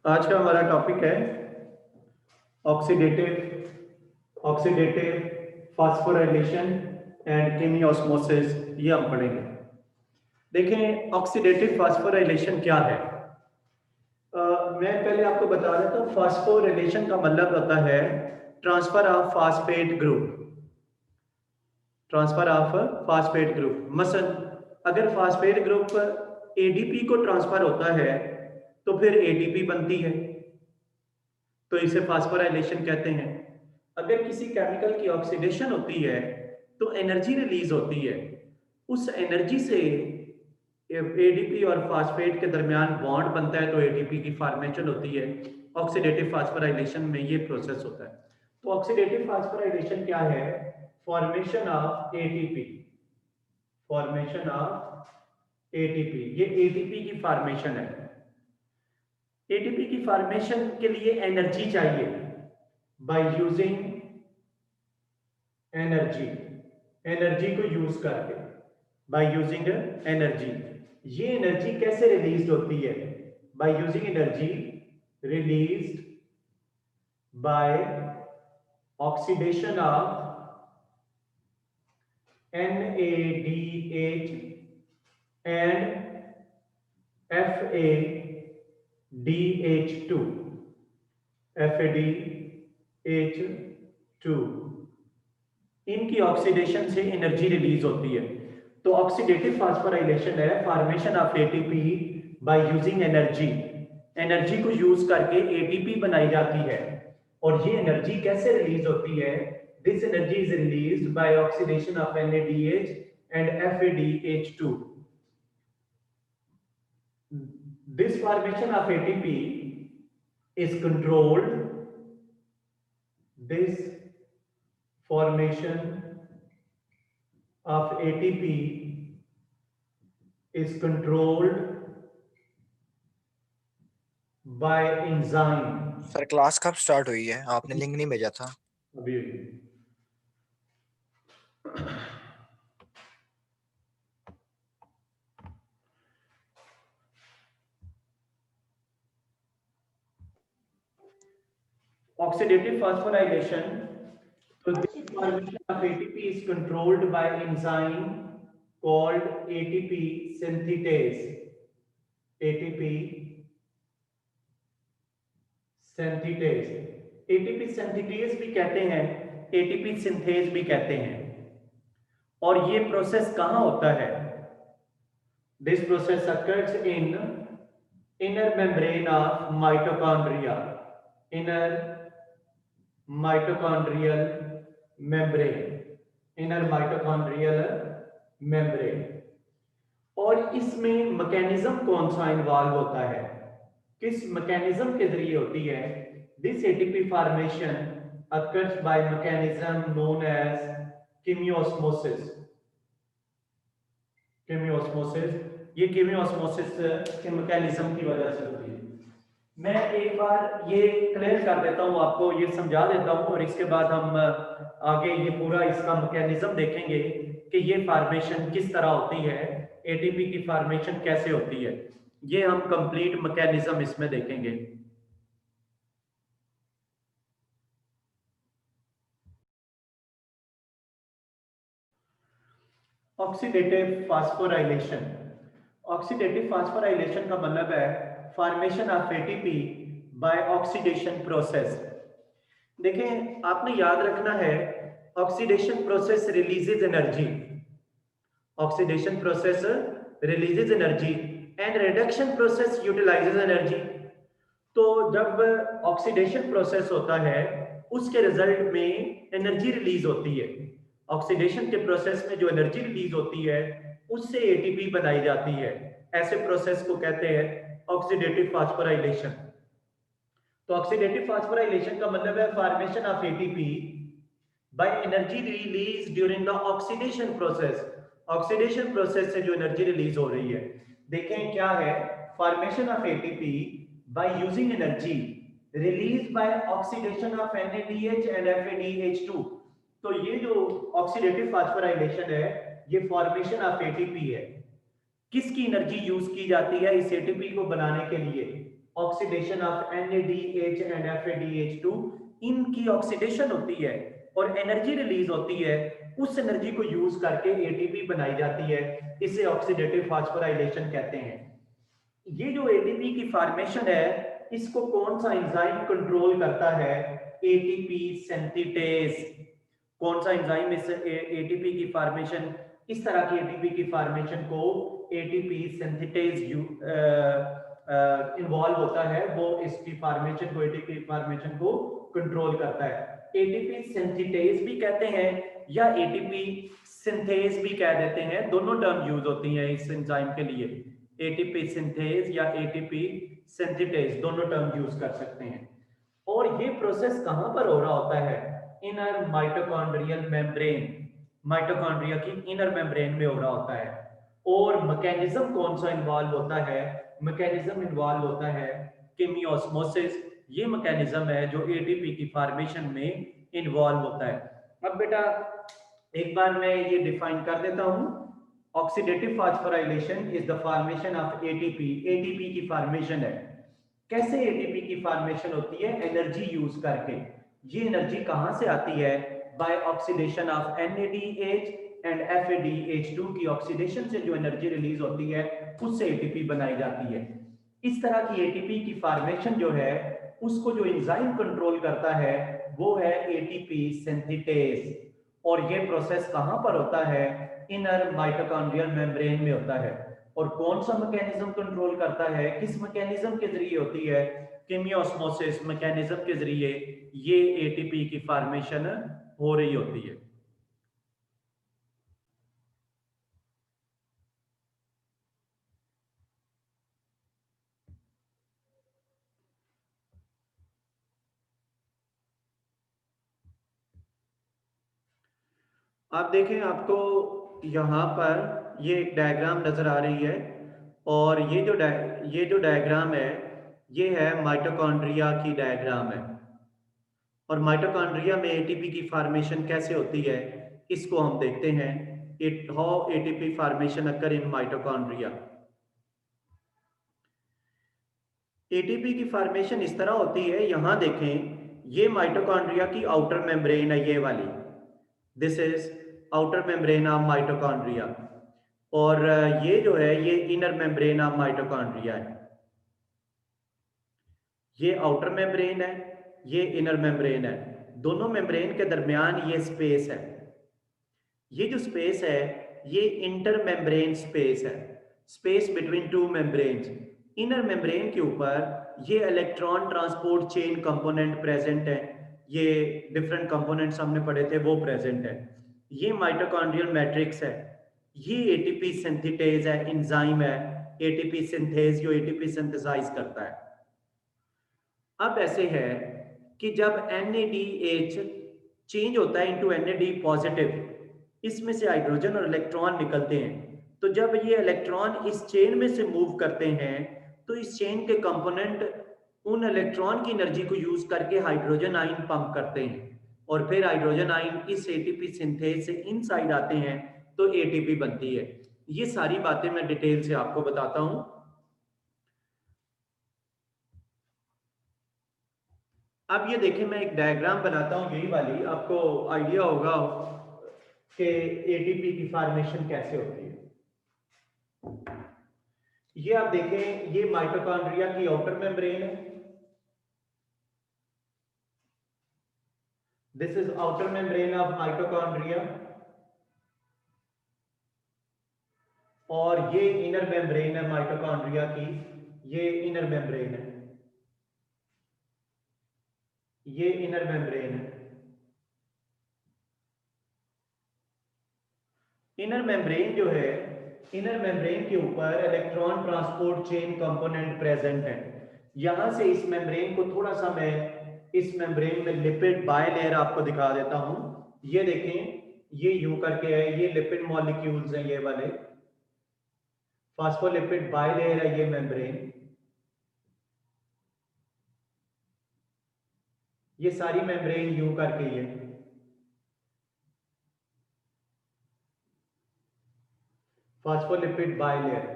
आज का हमारा टॉपिक है ऑक्सीडेटिव ऑक्सीडेटिव फास्फोराइलेशन एंड कीमियोस्मोसिस। ये हम पढ़ेंगे। देखें, ऑक्सीडेटिव फास्फोराइलेशन क्या है। मैं पहले आपको बता देता हूँ। फास्फोराइलेशन का मतलब होता है transfer of phosphate group. Transfer of phosphate group muscle अगर फास्फेट ग्रुप एडीपी को ट्रांसफर होता है तो फिर एटीपी बनती है, तो इसे फास्फोराइलेशन कहते हैं। अगर किसी केमिकल की ऑक्सीडेशन होती है तो एनर्जी रिलीज होती है। उस एनर्जी से एडीपी और फास्फेट के दरमियान बॉन्ड बनता है तो एटीपी की फॉर्मेशन होती है। ऑक्सीडेटिव फास्फोराइलेशन में ये प्रोसेस होता है। तो ऑक्सीडेटिव फास्फोराइलेशन क्या है? Formation of ATP. Formation of ATP, ये एटीपी की फॉर्मेशन है। एटीपी की फॉर्मेशन के लिए एनर्जी चाहिए। बाय यूजिंग एनर्जी, एनर्जी को यूज करके, बाय यूजिंग एनर्जी। ये एनर्जी कैसे रिलीज होती है? By using energy released by oxidation of NADH and FADH2। FADH2 इनकी ऑक्सीडेशन से एनर्जी रिलीज होती है। तो ऑक्सीडेटिव फास्फोराइलेशन है formation of ATP by using energy. Energy को यूज करके एटीपी बनाई जाती है। और ये एनर्जी कैसे रिलीज होती है? This energy is released by oxidation of NADH and FADH2। This formation of ATP is controlled. This formation of ATP is controlled by enzyme। Sir class कब स्टार्ट हुई है? आपने लिंक नहीं भेजा था। अभी oxidative phosphorylation, so this formation of ATP is controlled by enzyme called ATP synthetase। ATP synthetase, ATP synthetase भी कहते हैं, एटीपी सिंथेज भी कहते हैं। और ये प्रोसेस कहां होता है? This process occurs in inner membrane of mitochondria. Inner mitochondrial membrane, inner mitochondrial membrane. और इसमें मैकेनिज्म कौन सा इन्वॉल्व होता है? किस मैकेनिज्म के जरिए होती है? This ATP formation occurs by mechanism known as chemiosmosis. Chemiosmosis, ये कीमियोस्मोसिस के मैकेनिज्म की वजह से होती है। मैं एक बार ये क्लियर कर देता हूँ, आपको ये समझा देता हूँ, और इसके बाद हम आगे ये पूरा इसका मैकेनिज्म देखेंगे कि ये फॉर्मेशन किस तरह होती है, एटीपी की फॉर्मेशन कैसे होती है। ये हम कंप्लीट मैकेनिज्म इसमें देखेंगे। Oxidative phosphorylation. ऑक्सीडेटिव फास्फोराइलेशन का मतलब है formation of ATP by oxidation process. देखें, आपने याद रखना है, oxidation process releases energy. Oxidation process releases energy and reduction process utilises energy. तो जब ऑक्सीडेशन प्रोसेस होता है उसके रिजल्ट में एनर्जी रिलीज होती है। ऑक्सीडेशन के प्रोसेस में जो एनर्जी रिलीज होती है उससे एटीपी बनाई जाती है। ऐसे प्रोसेस को कहते हैं ऑक्सीडेटिव फास्फोराइलेशन। तो ऑक्सीडेटिव फास्फोराइलेशन का मतलब है formation of ATP by energy release during the oxidation process. Oxidation process से जो एनर्जी रिलीज हो रही है, देखें क्या है, formation of ATP by using energy released by oxidation of NADH and FADH2। तो ये जो ऑक्सीडेटिव फास्फोराइलेशन है ये फॉर्मेशन ऑफ एटीपी है। किसकी एनर्जी यूज की जाती है इस एटीपी को बनाने के लिए? Oxidation of NADH and FADH2, इनकी ऑक्सीडेशन होती है और एनर्जी रिलीज होती है, उस एनर्जी को यूज करके एटीपी बनाई जाती है, इसे ऑक्सीडेटिव फास्फोराइलेशन कहते हैं। ये जो एटीपी की फॉर्मेशन है, इसको कौन सा एंजाइम कंट्रोल करता है? ATP synthetase. कौन सा एंजाइम इस एटीपी की फॉर्मेशन, इस तरह की एटीपी की फॉर्मेशन को एटीपी सिंथेटेज इन्वॉल्व होता है, वो इसकी फॉर्मेशन को, एटीपी फॉर्मेशन को कंट्रोल करता है। एटीपी सिंथेटेज भी कहते हैं या एटीपी सिंथेज भी कह देते हैं, दोनों टर्म यूज होती हैं इस एंजाइम के लिए। एटीपी सिंथेज या एटीपी सिंथेटेज दोनों टर्म यूज कर सकते हैं। और ये प्रोसेस कहां पर हो रहा होता है? इनर माइटोकॉन्ड्रियल मेम्ब्रेन, माइटोकॉन्ड्रिया की इनर मेम्ब्रेन में हो रहा होता है। और मैकेनिज्म कौन सा इन्वॉल्व होता है? मैकेनिज्म इन्वॉल्व होता है केमियोस्मोसिस। ये मैकेनिज्म है जो एटीपी की फॉर्मेशन में इन्वॉल्व होता है। अब बेटा एक बार मैं ये डिफाइन कर देता हूं। Oxidative phosphorylation is the formation of ATP. ATP की फॉर्मेशन है। कैसे एटीपी की फॉर्मेशन होती है? एनर्जी यूज करके। ये एनर्जी कहां से आती है? By oxidation of NADH and FADH2 की ऑक्सीडेशन से जो एनर्जी रिलीज होती है, उससे एटीपी बनाई जाती है। इस तरह की एटीपी की फॉर्मेशन जो है, उसको जो एंजाइम कंट्रोल करता है वो है एटीपी सिंथेटेज। और ये प्रोसेस कहां पर होता है? इनर माइटोकॉन्ड्रियल मेम्ब्रेन में होता है। और कौन सा मैकेनिज्म कंट्रोल करता है? किस मैकेनिज्म के जरिए होती है? केमियोस्मोसिस मैकेनिज्म के जरिए ये एटीपी की फॉर्मेशन हो रही होती है। आप देखें, आपको यहाँ पर ये एक डायग्राम नजर आ रही है, और ये जो डायग्राम है, ये है माइटोकॉन्ड्रिया की डायग्राम है। और माइटोकॉन्ड्रिया में एटीपी की फॉर्मेशन कैसे होती है, इसको हम देखते हैं। It how ATP formation occur in mitochondria. ATP की फॉर्मेशन इस तरह होती है, यहां देखें, ये माइटोकॉन्ड्रिया की आउटर मेम्ब्रेन है, ये वाली। This is outer membrane of mitochondria. और ये जो है, ये इनर मेम्ब्रेन ऑफ माइटोकॉन्ड्रिया है। ये आउटर मेम्ब्रेन है, ये इनर मेम्ब्रेन है। दोनों मेम्ब्रेन के दरमियान ये स्पेस है। ये जो स्पेस है, ये इंटर मेम्ब्रेन स्पेस है, space between two membranes. Inner membrane के ऊपर ये electron transport chain component present है। ये डिफरेंट कंपोनेंट्स हमने पढ़े थे, वो प्रेजेंट है। ये माइटोकॉन्ड्रियल मैट्रिक्स है। ये एटीपी सिंथेटेज है, एंजाइम है एटीपी सिंथेज, जो एटीपी सिंथेसाइज करता है। अब ऐसे है कि जब NADH चेंज होता है इनटू NAD पॉजिटिव, इसमें से हाइड्रोजन और इलेक्ट्रॉन निकलते हैं। तो जब ये इलेक्ट्रॉन इस चेन में से मूव करते हैं, तो इस चेन के कंपोनेंट उन इलेक्ट्रॉन की एनर्जी को यूज करके हाइड्रोजन आयन पंप करते हैं, और फिर हाइड्रोजन आयन इस एटीपी सिंथेज से इनसाइड आते हैं, तो एटीपी बनती है। ये सारी बातें मैं डिटेल से आपको बताता हूं। अब ये देखें, मैं एक डायग्राम बनाता हूं, यही वाली, आपको आइडिया होगा कि एटीपी की फॉर्मेशन कैसे होती है। ये आप देखें, ये माइटोकॉन्ड्रिया की आउटर मेम्ब्रेन है। This is outer membrane of mitochondria, और ये इनर मेम्ब्रेन है माइटोकॉन्ड्रिया की। ये इनर मेम्ब्रेन है, ये इनर मेम्ब्रेन है। इनर मेम्ब्रेन जो है, इनर मेम्ब्रेन के ऊपर electron transport chain component present है। यहां से इस मेम्ब्रेन को थोड़ा सा मैं इस मेम्ब्रेन में लिपिड बायलेयर आपको दिखा देता हूं। ये देखें, ये यूं करके है, ये लिपिड मॉलिक्यूल्स हैं, ये वाले फास्फोलिपिड बायलेयर है ये मेम्ब्रेन। ये सारी मेम्ब्रेन यूं करके ये फास्फोलिपिड बायलेयर।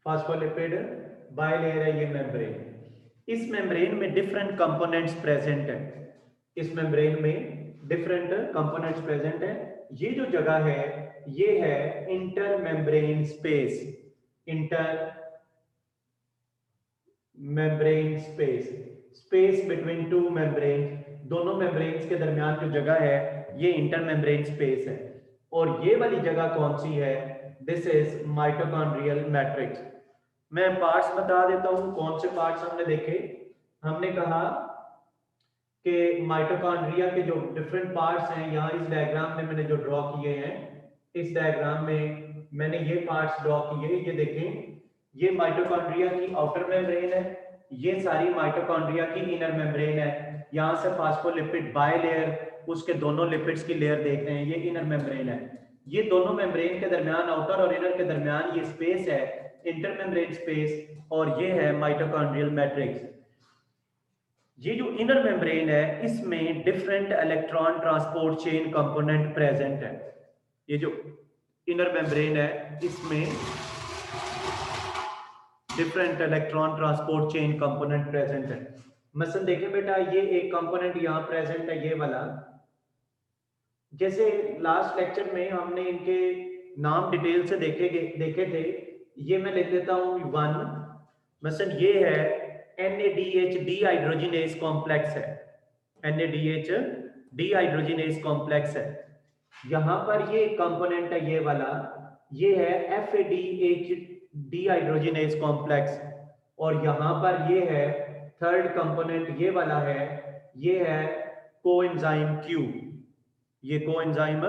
फॉस्फोलिपिड बायलेयर है ये मेम्ब्रेन। इस मेम्ब्रेन में डिफरेंट कंपोनेंट्स प्रेजेंट है। इस मेम्ब्रेन में डिफरेंट कंपोनेंट्स प्रेजेंट है। ये जो जगह है ये है inter membrane space. Inter membrane space, space between two membrane, दोनों मेम्ब्रेन्स के दरमियान जो जगह है ये इंटर मेम्ब्रेन स्पेस है। और ये वाली जगह कौन सी है? This is mitochondrial matrix. मैं पार्ट्स बता देता हूं कौन से पार्ट्स हमने देखे। हमने कहा कि माइटोकॉन्ड्रिया के जो डिफरेंट पार्ट्स हैं, यहाँ इस डायग्राम में मैंने जो ड्रॉ किए हैं, इस डायग्राम में मैंने ये पार्ट्स ड्रॉ किए। ये देखें, ये माइटोकॉन्ड्रिया की आउटर मेम्ब्रेन है, ये सारी माइटोकॉन्ड्रिया की इनर मेम्ब्रेन है। यहाँ से फास्फोलिपिड बायलेयर, उसके दोनों लिपिड्स की लेयर देख रहे हैं, ये इनर मेम्ब्रेन है। ये दोनों मेम्ब्रेन के दरमियान, आउटर और इनर के दरमियान ये स्पेस है, इंटर मेम्ब्रेन स्पेस, और ये है माइटोकॉन्ड्रियल मैट्रिक्स। ये जो इनर मेम्ब्रेन है इसमें different electron transport chain component present है। ये जो इनर मेम्ब्रेन है इसमें different electron transport chain component present है। मसलन देखें बेटा, ये एक कंपोनेंट यहाँ प्रेजेंट है, ये वाला। जैसे लास्ट लेक्चर में हमने इनके नाम डिटेल से देखे थे। ये मैं लिख देता हूँ 1। मसलन ये है NADH डीहाइड्रोजिनेज कॉम्प्लेक्स है, NADH डीहाइड्रोजिनेज कॉम्प्लेक्स है। यहाँ पर ये कंपोनेंट है ये वाला, ये है FADH डीहाइड्रोजिनेज कॉम्प्लेक्स। और यहाँ पर ये है थर्ड कंपोनेंट, ये वाला है, ये है कोएंजाइम Q, ये कोएंजाइम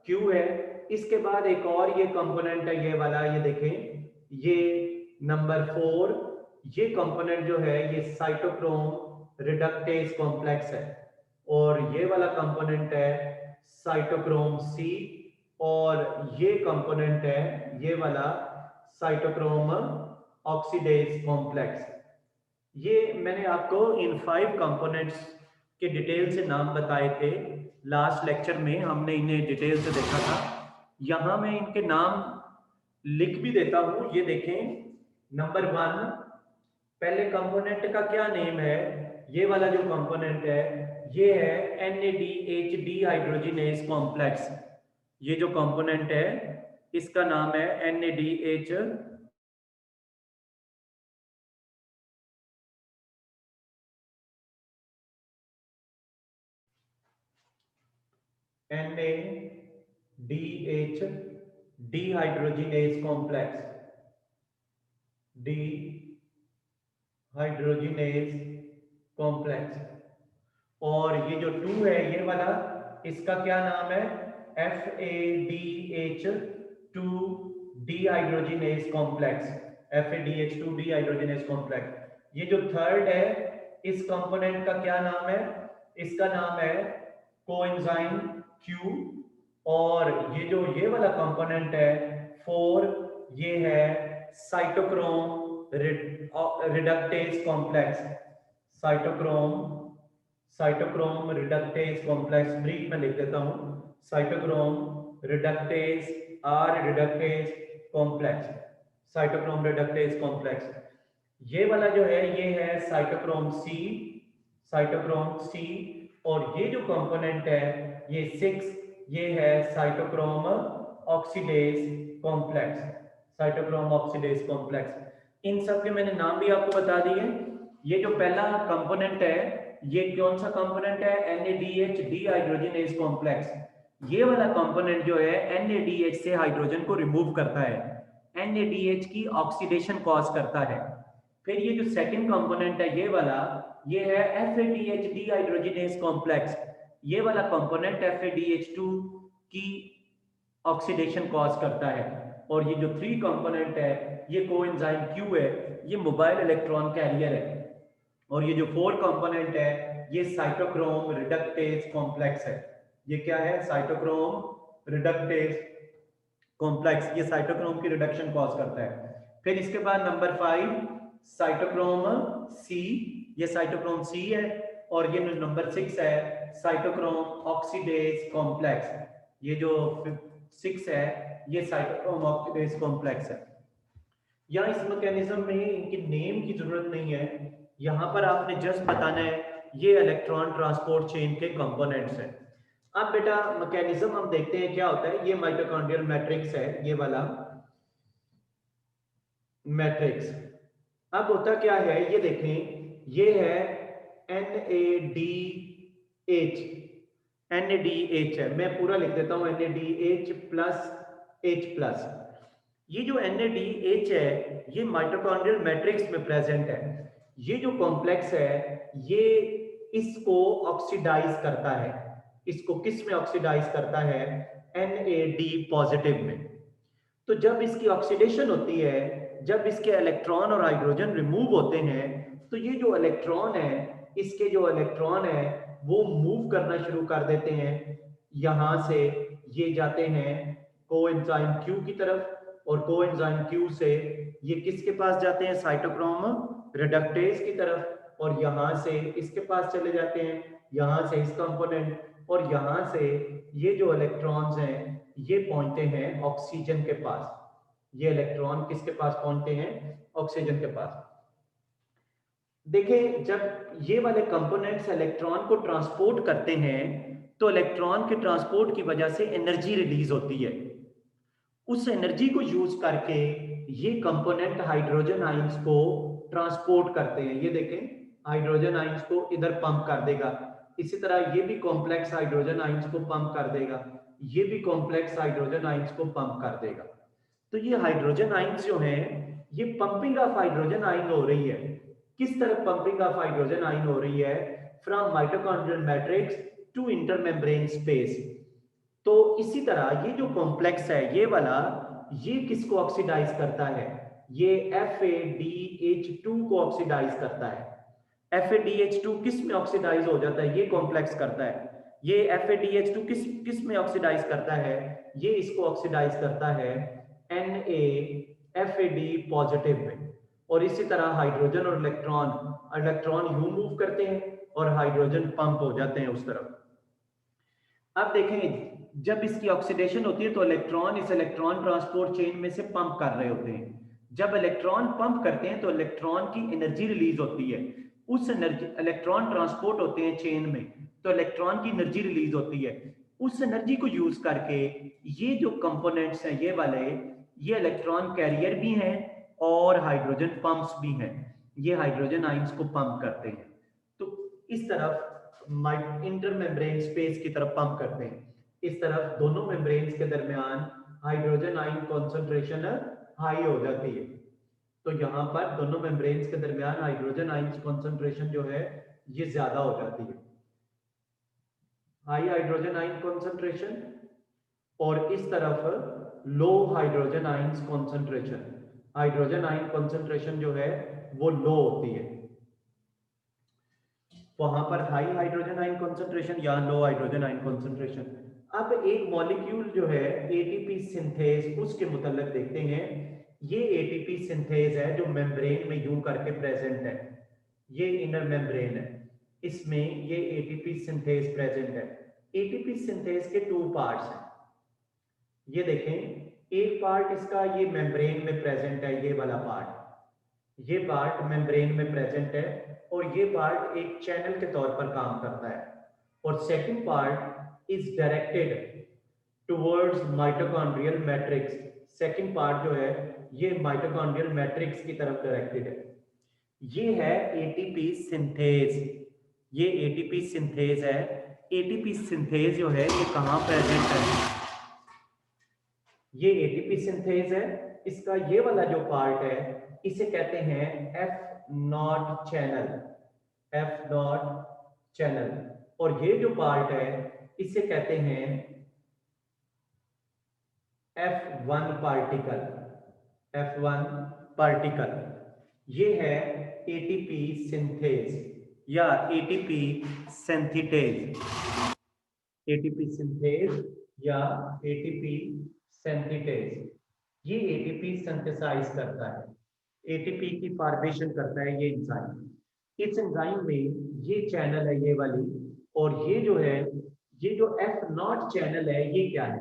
Q है। इसके बाद एक और ये कंपोनेंट है ये वाला, ये देखें, ये नंबर 4, ये कंपोनेंट जो है ये साइटोक्रोम रिडक्टेज कॉम्प्लेक्स है। और ये वाला कंपोनेंट है साइटोक्रोम C, और ये कंपोनेंट है ये वाला साइटोक्रोम ऑक्सीडेज कॉम्प्लेक्स। ये मैंने आपको इन 5 कंपोनेंट्स के डिटेल से नाम बताए थे लास्ट लेक्चर में, हमने इन्हें डिटेल से देखा था। यहां मैं इनके नाम लिख भी देता हूं, ये देखें। नंबर 1, पहले कंपोनेंट का क्या नेम है? ये वाला जो कंपोनेंट है ये है NADH डीहाइड्रोजिनेज कॉम्प्लेक्स। ये जो कंपोनेंट है इसका नाम है NADH dehydrogenase complex, dehydrogenase complex. और ये जो 2 है ये वाला, इसका क्या नाम है? FADH2 dehydrogenase complex, FADH2 dehydrogenase complex. ये जो थर्ड है इस कंपोनेंट का क्या नाम है? इसका नाम है कोएंजाइम Q। और ये वाला कंपोनेंट है 4, ये है cytochrome reductase complex, cytochrome reductase complex. Brief में लिख देता हूं, cytochrome reductase reductase complex, cytochrome reductase complex. ये वाला जो है ये है साइटोक्रोम C, और ये जो कंपोनेंट है ये 6, ये है cytochrome oxidase complex, cytochrome oxidase complex. इन सब के मैंने नाम भी आपको बता दिए। ये जो पहला कंपोनेंट है ये कौन सा कंपोनेंट है? NADH dehydrogenase complex. ये वाला कंपोनेंट जो है NADH से हाइड्रोजन को रिमूव करता है, NADH की ऑक्सीडेशन कॉज करता है। फिर ये जो सेकंड कंपोनेंट है ये वाला, ये है FADH डीहाइड्रोजिनेज कॉम्प्लेक्स। ये वाला कंपोनेंट FADH2 की ऑक्सीडेशन कॉज करता है। और ये जो 3 कंपोनेंट है ये कोएंजाइम Q है, ये मोबाइल इलेक्ट्रॉन कैरियर है। और ये जो 4 कंपोनेंट है ये साइटोक्रोम रिडक्टेज कॉम्प्लेक्स है। ये क्या है? साइटोक्रोम रिडक्टेज कॉम्प्लेक्स, ये साइटोक्रोम की रिडक्शन कॉज करता है। फिर इसके बाद नंबर 5 साइटोक्रोम C, ये साइटोक्रोम C है। और ये नंबर 6 है साइटोक्रोम ऑक्सीडेज कॉम्प्लेक्स। ये जो 6 है ये साइटोक्रोम ऑक्सीडेज कॉम्प्लेक्स है। या इस मैकेनिज्म में इनकी नेम की जरूरत नहीं है, यहाँ पर आपने जस्ट बताना है ये इलेक्ट्रॉन ट्रांसपोर्ट चेन के कंपोनेंट्स हैं। अब बेटा मैकेनिज्म हम देखते हैं क्या होता है। ये माइटोकॉन्ड्रियल मैट्रिक्स है, ये वाला मैट्रिक्स। अब होता क्या है ये देखें, ये है NADH, NADH है, मैं पूरा लिख देता हूं NADH प्लस H प्लस। ये जो NADH है ये माइटोकॉन्ड्रियल मैट्रिक्स में प्रेजेंट है। ये जो कॉम्प्लेक्स है ये इसको ऑक्सीडाइज करता है। इसको किस में ऑक्सीडाइज करता है? NAD पॉजिटिव में। तो जब इसकी ऑक्सीडेशन होती है, जब इसके इलेक्ट्रॉन और हाइड्रोजन रिमूव होते हैं, तो ये जो इलेक्ट्रॉन है, इसके जो इलेक्ट्रॉन है वो मूव करना शुरू कर देते हैं। यहां से ये जाते हैं कोएंजाइम Q की तरफ, और कोएंजाइम Q से ये किसके पास जाते हैं? साइटोक्रोम रिडक्टेज की तरफ, और यहां से इसके पास चले जाते हैं, यहां से इस कंपोनेंट, और यहां से ये जो इलेक्ट्रॉन्स हैं ये पहुंचते हैं ऑक्सीजन के पास। ये इलेक्ट्रॉन किसके पास पहुंचते हैं? ऑक्सीजन के पास। देखिए जब ये वाले कंपोनेंट्स इलेक्ट्रॉन को ट्रांसपोर्ट करते हैं तो इलेक्ट्रॉन के ट्रांसपोर्ट की वजह से एनर्जी रिलीज होती है। उस एनर्जी को यूज करके ये कंपोनेंट हाइड्रोजन आयंस को ट्रांसपोर्ट करते हैं। ये देखें हाइड्रोजन आयंस को इधर पंप कर देगा, इसी तरह ये भी कॉम्प्लेक्स हाइड्रोजन आयंस को पंप कर देगा, ये भी कॉम्प्लेक्स हाइड्रोजन आयंस को पंप कर देगा। तो ये हाइड्रोजन आयंस जो हैं ये पंपिंग ऑफ हाइड्रोजन आयन हो रही है। किस तरह पंपिंग ऑफ हाइड्रोजन आयन हो रही है? From mitochondrial matrix to intermembrane space. तो इसी तरह ये जो कॉम्प्लेक्स है ये वाला, ये किसको ऑक्सीडाइज करता है? ये FADH2 को ऑक्सीडाइज करता है। FADH2 किस में ऑक्सीडाइज हो जाता है? ये कॉम्प्लेक्स करता है। ये FADH2 किस किस में ऑक्सीडाइज करता है? ये इसको ऑक्सीडाइज करता है NaFAD पॉजिटिव में। और इसी तरह हाइड्रोजन और इलेक्ट्रॉन यूं मूव करते हैं और हाइड्रोजन पंप हो जाते हैं उस तरफ। अब देखें जब इसकी ऑक्सीडेशन होती है तो इलेक्ट्रॉन इस इलेक्ट्रॉन ट्रांसपोर्ट चेन में से पंप कर रहे होते हैं। जब इलेक्ट्रॉन पंप करते हैं तो इलेक्ट्रॉन की एनर्जी रिलीज होती है। उस एनर्जी, इलेक्ट्रॉन ट्रांसपोर्ट होते हैं चेन में तो इलेक्ट्रॉन की एनर्जी रिलीज होती है। उस एनर्जी को यूज करके ये जो कंपोनेंट्स हैं ये वाले, ये इलेक्ट्रॉन कैरियर भी हैं और हाइड्रोजन पंप्स भी हैं। ये हाइड्रोजन आयंस को पंप करते हैं। तो इस तरफ इंटरमेम्ब्रेन स्पेस की तरफ पंप करते हैं, इस तरफ दोनों मेम्ब्रेन्स के दरमियान हाइड्रोजन आयन कॉन्सेंट्रेशन हाई हो जाती है। तो यहाँ पर दोनों मेम्ब्रेन्स के दरमियान हाइड्रोजन आयन कॉन्सेंट्रेशन जो है ये ज्यादा हो जाती है, हाई हाइड्रोजन आयन कॉन्सेंट्रेशन, और इस तरफ low hydrogen ion concentration. Hydrogen ion concentration जो है वो लो होती है, वहां पर हाई हाइड्रोजन आयन कॉन्सेंट्रेशन या लो हाइड्रोजन आयन कॉन्सेंट्रेशन। अब एक मॉलिक्यूल जो है एटीपी सिंथेज, उसके मुतालिक देखते हैं। ये एटीपी सिंथेज है जो मेम्ब्रेन में यूं करके प्रेजेंट है, ये इनर मेम्ब्रेन है, इसमें ये एटीपी सिंथेज प्रेजेंट है। एटीपी सिंथेज के टू पार्ट्स हैं, ये देखें एक पार्ट इसका ये मेम्ब्रेन में प्रेजेंट है, ये वाला पार्ट, ये पार्ट मेम्ब्रेन में प्रेजेंट है, और ये पार्ट एक चैनल के तौर पर काम करता है। और second part is directed towards mitochondrial matrix. Second part जो है ये माइटोकॉन्ड्रियल मैट्रिक्स की तरफ डायरेक्टेड है। ये है एटीपी सिंथेज, ये एटीपी सिंथेज है। एटीपी सिंथेज जो है ये कहाँ प्रेजेंट है? ये एटीपी सिंथेज है, इसका ये वाला जो पार्ट है इसे कहते हैं F0 चैनल, F0 चैनल, और ये जो पार्ट है इसे कहते हैं F1 पार्टिकल, F1 पार्टिकल। ये है एटीपी सिंथेज या एटीपी सिंथेटेज, एटीपी सिंथेज या एटीपी सिंथेटेज। ये एटीपी सिंथेसाइज करता है, एटीपी की फॉर्मेशन करता है ये एंजाइम। इस एंजाइम में ये चैनल है ये वाली, और ये जो है ये जो F0 चैनल है ये क्या है?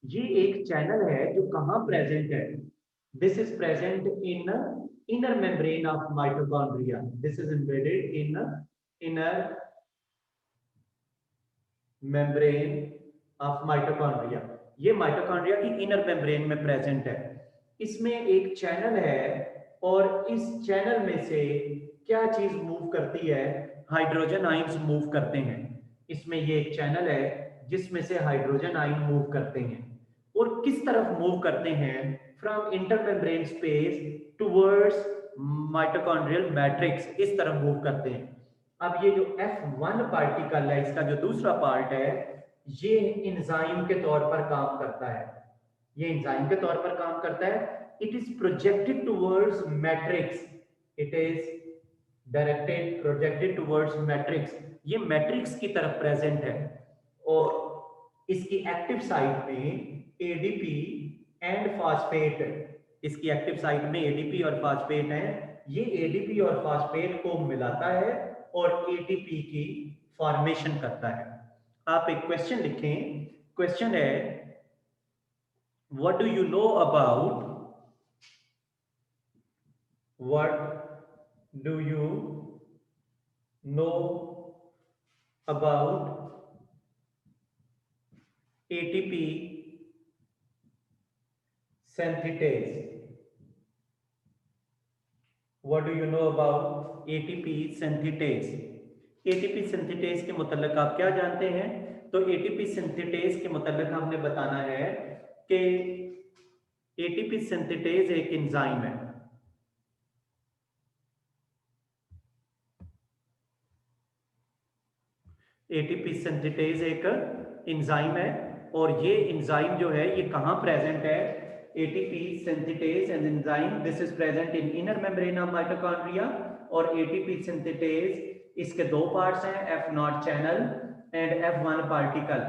ये एक चैनल है जो कहाँ प्रेजेंट है? This is present in inner membrane of mitochondria. This is embedded in inner membrane of mitochondria. ये माइटोकॉन्ड्रिया की इनर मेम्ब्रेन में प्रेजेंट है। इसमें एक चैनल है और इस चैनल में से क्या चीज मूव करती है? हाइड्रोजन आयंस मूव करते हैं। इसमें ये एक चैनल है जिसमें से हाइड्रोजन आयन मूव करते हैं और किस तरफ मूव करते हैं? From intermembrane space towards mitochondrial matrix, इस तरफ मूव करते हैं। अब ये जो F1 पार्टिकल है, इसका जो दूसरा पार्ट है, ये एंजाइम के तौर पर काम करता है। ये एंजाइम के तौर पर काम करता है। It is projected towards matrix, it is directed projected towards matrix. ये मैट्रिक्स की तरफ प्रेजेंट है और इसकी एक्टिव साइट में एडीपी एंड फास्फेट, इसकी एक्टिव साइट में एडीपी और फास्फेट है। ये एडीपी और फास्फेट को मिलाता है और एटीपी की फॉर्मेशन करता है। आप एक क्वेश्चन लिखें। क्वेश्चन है, what do you know about, what do you know about ATP synthetase? What do you know about ATP synthetase? ATP synthetase के मतलब आप क्या जानते हैं? तो ATP synthetase के मतलब हमने बताना है कि ATP synthetase एक एंजाइम है। ATP synthetase एक एंजाइम है और ये एंजाइम जो है ये कहाँ प्रेजेंट है? ATP synthetase an enzyme, this is present in inner membrane of mitochondria। और ATP synthetase इसके दो पार्ट्स हैं, F0 channel and F1 particle.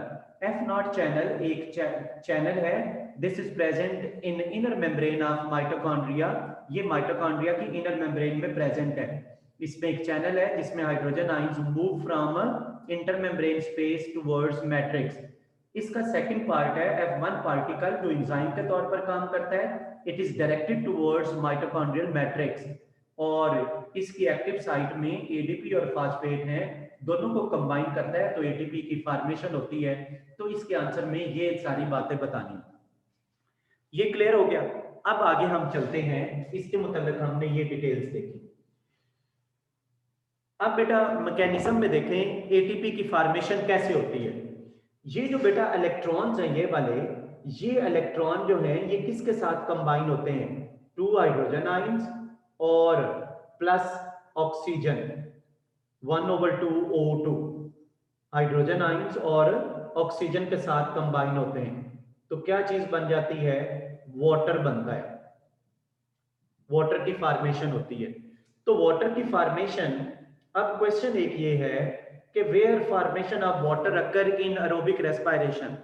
F0 channel एक चैनल है, this is present in inner membrane of mitochondria. ये mitochondria की inner membrane में present है। इसमें एक चैनल है जिसमें hydrogen ions move from intermembrane space towards matrix. इसका सेकंड पार्ट है F1 पार्टिकल जो एंजाइम के तौर पर काम करता है। It is directed towards mitochondrial matrix और इसकी एक्टिव साइट में एडीपी और फास्फेट हैं, दोनों को कंबाइन करता है तो एटीपी की फॉर्मेशन होती है। तो इसके आंसर में ये सारी बातें बतानी। ये क्लियर हो गया? अब आगे हम चलते हैं, इसके मतलब हमने ये डिटेल्स देखी। अब बेटा मैकेनिज्म में देखें एटीपी की फॉर्मेशन कैसे होती है। ये जो बेटा इलेक्ट्रॉन्स हैं, ये वाले, ये इलेक्ट्रॉन जो हैं ये किसके साथ कंबाइन होते हैं? 2 हाइड्रोजन आयंस और plus oxygen 1/2 O2, hydrogen ions और ऑक्सीजन के साथ कंबाइन होते हैं तो क्या चीज बन जाती है? वाटर बनता है। वाटर की फॉर्मेशन होती है। तो वाटर की फॉर्मेशन, अब क्वेश्चन एक ये है कि where formation of water occur in aerobic respiration.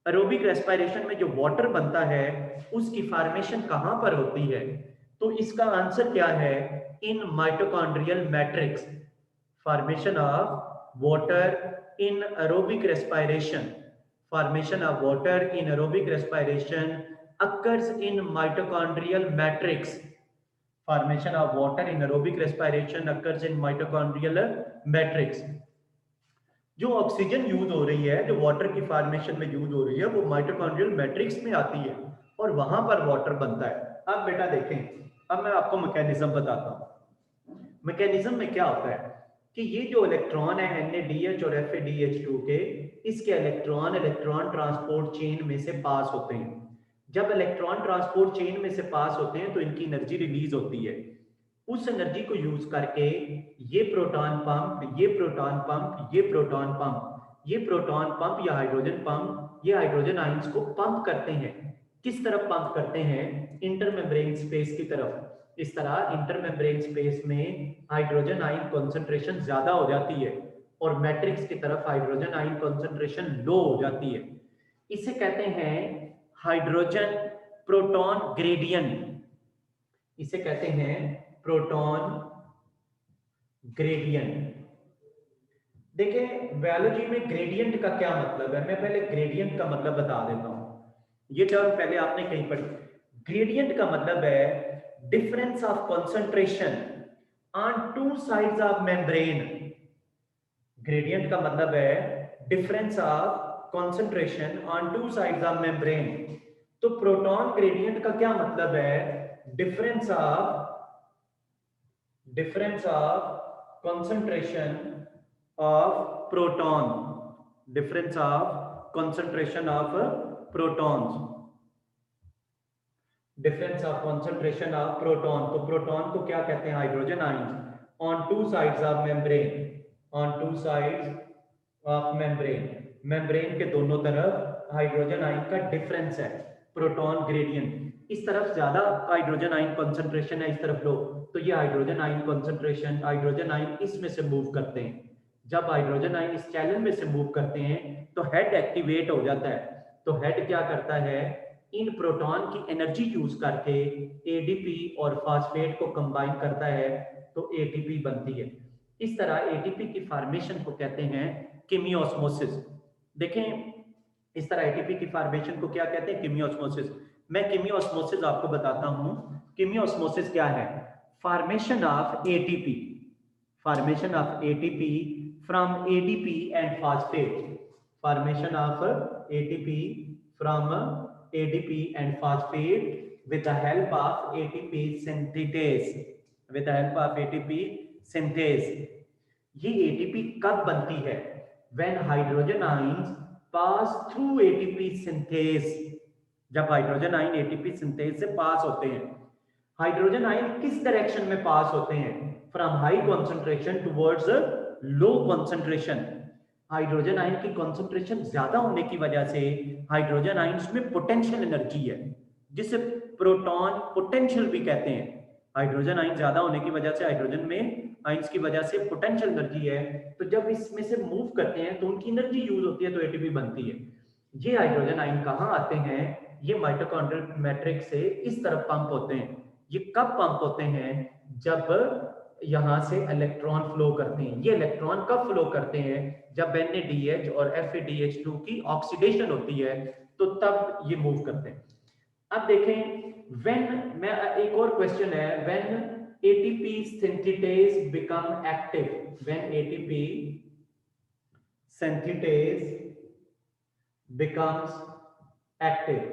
Aerobic respiration में जो वाटर बनता है उसकी फॉर्मेशन कहां पर होती है? तो इसका आंसर क्या है? In mitochondrial matrix. Formation of water in aerobic respiration, formation of water in aerobic respiration occurs in mitochondrial matrix। formation of water in aerobic respiration occurs in mitochondrial matrix। जो oxygen use हो रही है, जो water की formation में use हो रही है, वो माइटोकॉन्ड्रियल मैट्रिक्स में आती है और वहां पर वाटर बनता है। अब बेटा देखें, अब मैं आपको मैकेनिज्म बताता हूं। मैकेनिज्म में क्या होता है कि ये जो इलेक्ट्रॉन है NaDH और FeDH2 के, इसके इलेक्ट्रॉन ट्रांसपोर्ट चेन में से पास होते हैं। जब इलेक्ट्रॉन ट्रांसपोर्ट चेन में से पास होते हैं तो इनकी एनर्जी रिलीज होती है। उस एनर्जी को यूज करके ये प्रोटॉन पंप, ये प्रोटॉन पंप, ये प्रोटॉन पंप, ये प्रोटॉन पंप या हाइड्रोजन पंप, ये हाइड्रोजन आयंस को पंप करते हैं। किस तरफ पंप करते हैं? इंटरमेम्ब्रेन स्पेस की तरफ। इस तरह इंटरमेम्ब्रेन स्पेस में हाइड्रोजन आयन कॉन्सेंट्रेशन ज्यादा हो जाती है और मैट्रिक्स की तरफ हाइड्रोजन आयन कॉन्सेंट्रेशन लो हो जाती है। इसे कहते हैं हाइड्रोजन प्रोटॉन ग्रेडियंट। इसे कहते हैं प्रोटॉन ग्रेडियंट। देखिए बायोलॉजी में ग्रेडियंट का क्या मतलब है, मैं पहले ग्रेडियंट का मतलब बता देता हूं। ये टर्म पहले आपने कहीं पढ़ी। ग्रेडियंट का मतलब है difference of concentration on two sides of membrane. Gradient का मतलब है difference of concentration on two sides of membrane. तो प्रोटॉन ग्रेडियंट का क्या मतलब है? Difference of concentration of proton, difference of concentration of protons, difference of concentration of proton. तो proton को क्या कहते हैं? Hydrogen ions on two sides of membrane, on two sides of membrane, membrane के दोनों तरफ हाइड्रोजन आयन का difference है प्रोटॉन ग्रेडियंट। इस तरफ ज्यादा हाइड्रोजन आयन कंसंट्रेशन है, इस तरफ लो, तो ये hydrogen ion concentration, hydrogen ion इसमें से मूव करते हैं। जब हाइड्रोजन आयन इस चैनल में से मूव करते हैं तो हेड एक्टिवेट हो जाता है। तो हेड क्या करता है? इन प्रोटॉन की एनर्जी यूज करके एडीपी और फास्फेट को कंबाइन करता है तो एटीपी बनती है। इस तरह एटीपी की फॉर्मेशन को कहते हैं कीमियोस्मोसिस। देखें, इस तरह एटीपी की फॉर्मेशन को क्या कहते हैं? कीमियोस्मोसिस। मैं कीमियोस्मोसिस आपको बताता हूं। कीमियोस्मोसिस क्या है? Formation of ATP, formation of ATP from ADP and phosphate, formation of ATP from ADP and phosphate with the help of ATP synthetase, with the help of ATP synthase। ये ATP कब बनती है? When hydrogen ions pass through ATP synthase, जब hydrogen ion ATP synthase से पास होते हैं। Hydrogen ion किस direction में पास होते हैं? From high concentration towards low concentration. Hydrogen ion की कंसंट्रेशन ज्यादा होने की वजह से हाइड्रोजन आयंस में पोटेंशियल एनर्जी है, जिसे प्रोटॉन पोटेंशियल भी कहते हैं। हाइड्रोजन आयन ज्यादा होने की वजह से, हाइड्रोजन में आयंस की वजह से पोटेंशियल एनर्जी है, तो जब इसमें से मूव करते हैं तो उनकी एनर्जी यूज होती है, तो एटीपी बनती है। ये हाइड्रोजन आयन कहाँ आते हैं? ये माइटोकॉन्ड्रियल मैट्रिक्स से इस तरफ पंप होते हैं। ये कब पंप होते हैं? जब यहां से इलेक्ट्रॉन फ्लो करते हैं। ये इलेक्ट्रॉन कब फ्लो करते हैं? जब NADH और FADH2 की ऑक्सीडेशन होती है, तो तब ये मूव करते हैं। अब देखें, मैं एक और क्वेश्चन है, when ATP synthetase become active, when ATP synthetase becomes active,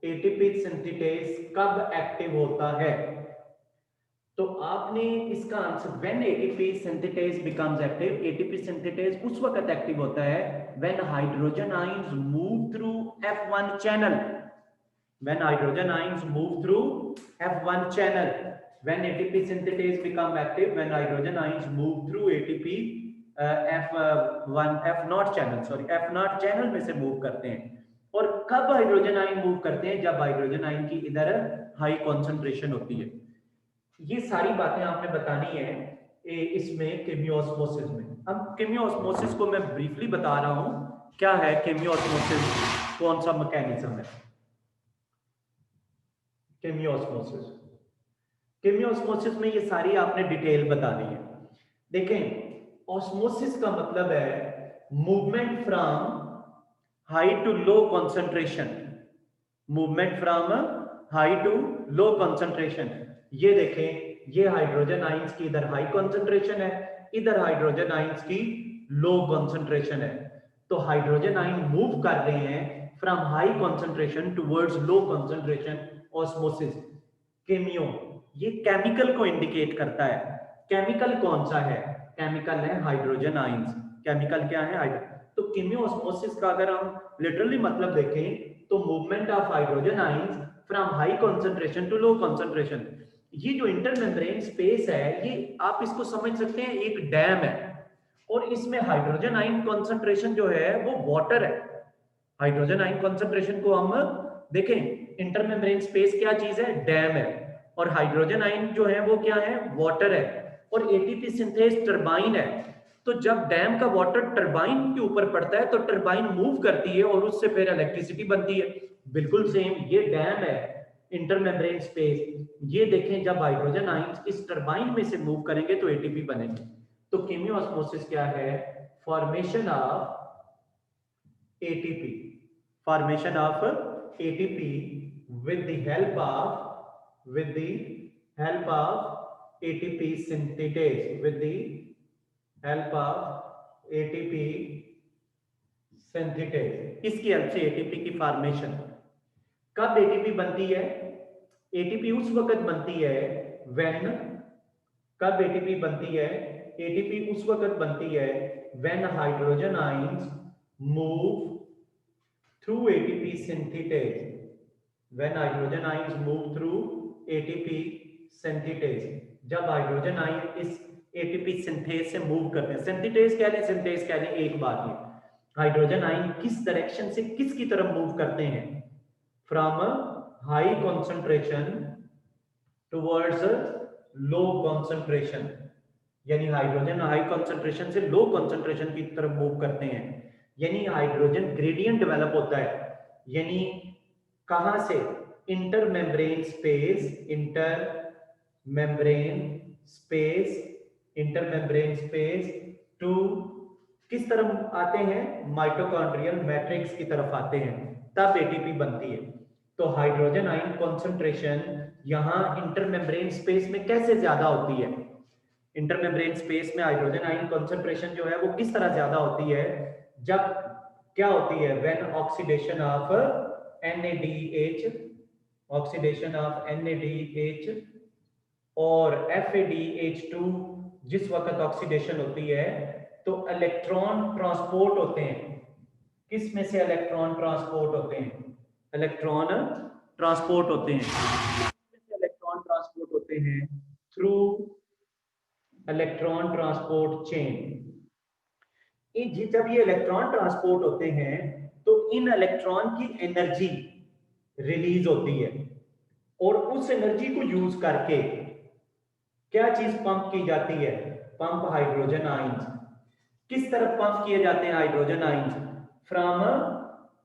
ATP synthetase कब एक्टिव होता है? तो आपने इसका answer, when ATP synthetase becomes active, ATP synthetase उस वक्त एक्टिव होता है when hydrogen ions move through F1 channel, when hydrogen ions move through F1 channel, when ATP synthetase become active, when hydrogen ions move through ATP F0 channel, sorry F0 channel में से move करते हैं। और कब hydrogen ion move करते हैं? जब hydrogen ion की इधर हाई कंसंट्रेशन होती है। ये सारी बातें आपने बतानी है इसमें कीमियोस्मोसिस में। अब कीमियोस्मोसिस को मैं ब्रीफली बता रहा हूं, क्या है कीमियोस्मोसिस, कौन सा मैकेनिज्म है कीमियोस्मोसिस। कीमियोस्मोसिस में ये सारी आपने डिटेल बतानी है। देखें, ऑस्मोसिस का मतलब है movement from high to low concentration, movement from high to low concentration. ये देखें, ये हाइड्रोजन आयंस की इधर हाई कंसंट्रेशन है, इधर हाइड्रोजन आयंस की लो कंसंट्रेशन है। तो हाइड्रोजन आयन मूव कर रहे हैं from high concentration towards low concentration, osmosis. Cameo, ये केमिकल को इंडिकेट करता है। केमिकल कौन सा है? केमिकल है हाइड्रोजन आयंस। केमिकल क्या है? तो कीमियोस्मोसिस का अगर हम लिटरली मतलब देखें तो movement of hydrogen ions from high concentration to low concentration. ये जो इंटरमेम्ब्रेन स्पेस है, ये आप इसको समझ सकते हैं एक डैम है, और इसमें हाइड्रोजन आयन कंसंट्रेशन जो है वो वाटर है। हाइड्रोजन आयन कंसंट्रेशन को हम देखें, इंटरमेम्ब्रेन स्पेस क्या चीज है? डैम है। और हाइड्रोजन आयन जो है वो क्या है? वाटर है। और एटीपी सिंथेज टरबाइन है। तो जब डैम का वाटर टरबाइन के ऊपर पड़ता है तो टरबाइन मूव करती है और उससे फिर इलेक्ट्रिसिटी बनती है। बिल्कुल सेम ये डैम है इंटरमेम्ब्रेन स्पेस। ये देखें, जब हाइड्रोजन आयंस इस टरबाइन में से मूव करेंगे तो एटीपी बनेंगे। तो कीमियोस्मोसिस क्या है? Formation of ATP, formation of ATP with the help of ATP synthetase, with the help of ATP synthetase, इसकी हेल्प से एटीपी की फॉर्मेशन। कब एटीपी बनती है? एटीपी उस वक्त बनती है व्हेन, कब एटीपी बनती है? एटीपी उस वक्त बनती है when hydrogen ions move through ATP synthetase, when hydrogen ions move through ATP synthetase, जब हाइड्रोजन आयन इस एटीपी सिंथेज से मूव करते हैं। सिंथेटेज कह लें, सिंथेज कह लें, एक बात है हाइड्रोजन आयन किस डायरेक्शन से किसकी तरफ मूव करते हैं? From high concentration towards low concentration, यानी हाइड्रोजन हाई कॉन्सेंट्रेशन से लो कॉन्सेंट्रेशन की तरफ मूव करते हैं, यानी हाइड्रोजन ग्रेडियंट डेवलप होता है। यानी कहां से? Inter membrane space, inter membrane space to किस तरफ आते हैं? माइटोकॉन्ड्रियल मैट्रिक्स की तरफ आते हैं, तब एटीपी बनती है। तो हाइड्रोजन आयन कॉन्सेंट्रेशन यहां इंटर मेम्ब्रेन स्पेस में कैसे ज्यादा होती है? इंटर मेम्ब्रेन स्पेस में हाइड्रोजन आयन कॉन्सेंट्रेशन जो है वो किस तरह ज्यादा होती है? जब क्या होती है? When oxidation of NADH, oxidation of NADH और FADH2, जिस वक्त ऑक्सीडेशन होती है तो इलेक्ट्रॉन ट्रांसपोर्ट होते हैं। किस में से इलेक्ट्रॉन ट्रांसपोर्ट होते हैं? इलेक्ट्रॉन ट्रांसपोर्ट होते हैं, इलेक्ट्रॉन ट्रांसपोर्ट होते हैं थ्रू इलेक्ट्रॉन ट्रांसपोर्ट चेन। जब ये इलेक्ट्रॉन ट्रांसपोर्ट होते हैं तो इन इलेक्ट्रॉन की एनर्जी रिलीज होती है और उस एनर्जी को यूज करके क्या चीज पंप की जाती है? Pump hydrogen ions. किस तरफ पंप किए जाते हैं हाइड्रोजन आयंस? फ्रॉम,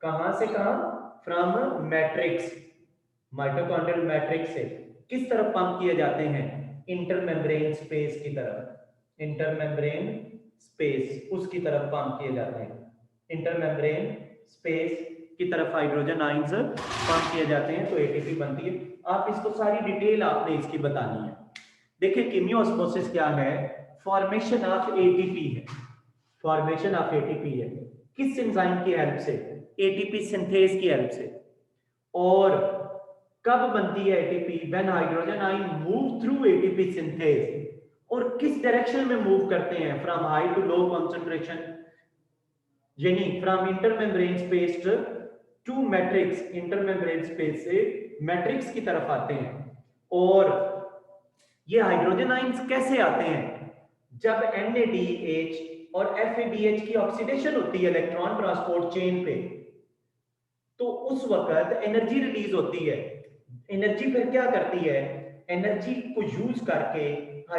कहां से कहां? फ्रॉम मैट्रिक्स, माइटोकॉन्ड्रियल मैट्रिक्स से किस तरफ पंप किए जाते हैं? इंटरमेम्ब्रेन स्पेस की तरफ, इंटरमेम्ब्रेन स्पेस उसकी तरफ पंप किए जाते हैं। इंटरमेम्ब्रेन स्पेस की तरफ हाइड्रोजन आयंस पंप किए जाते हैं तो एटीपी बनती है। आप इसको सारी डिटेल आपने इसकी बतानी है। देखिए कीमियोस्मोसिस क्या है? फॉर्मेशन ऑफ एटीपी है, फॉर्मेशन ऑफ एटीपी है। किस एंजाइम की हेल्प से? एटीपी सिंथेज की हेल्प से। और कब बनती है ATP? When hydrogen ion move through ATP synthase. और किस डायरेक्शन में मूव करते हैं? From high to low concentration, यानी from intermembrane space to matrix, intermembrane space से मैट्रिक्स की तरफ आते हैं। और ये हाइड्रोजन आयंस कैसे आते हैं? जब NADH और FADH की ऑक्सीडेशन होती है इलेक्ट्रॉन ट्रांसपोर्ट चेन पे, तो उस वक्त एनर्जी रिलीज होती है। एनर्जी फिर क्या करती है? एनर्जी को यूज करके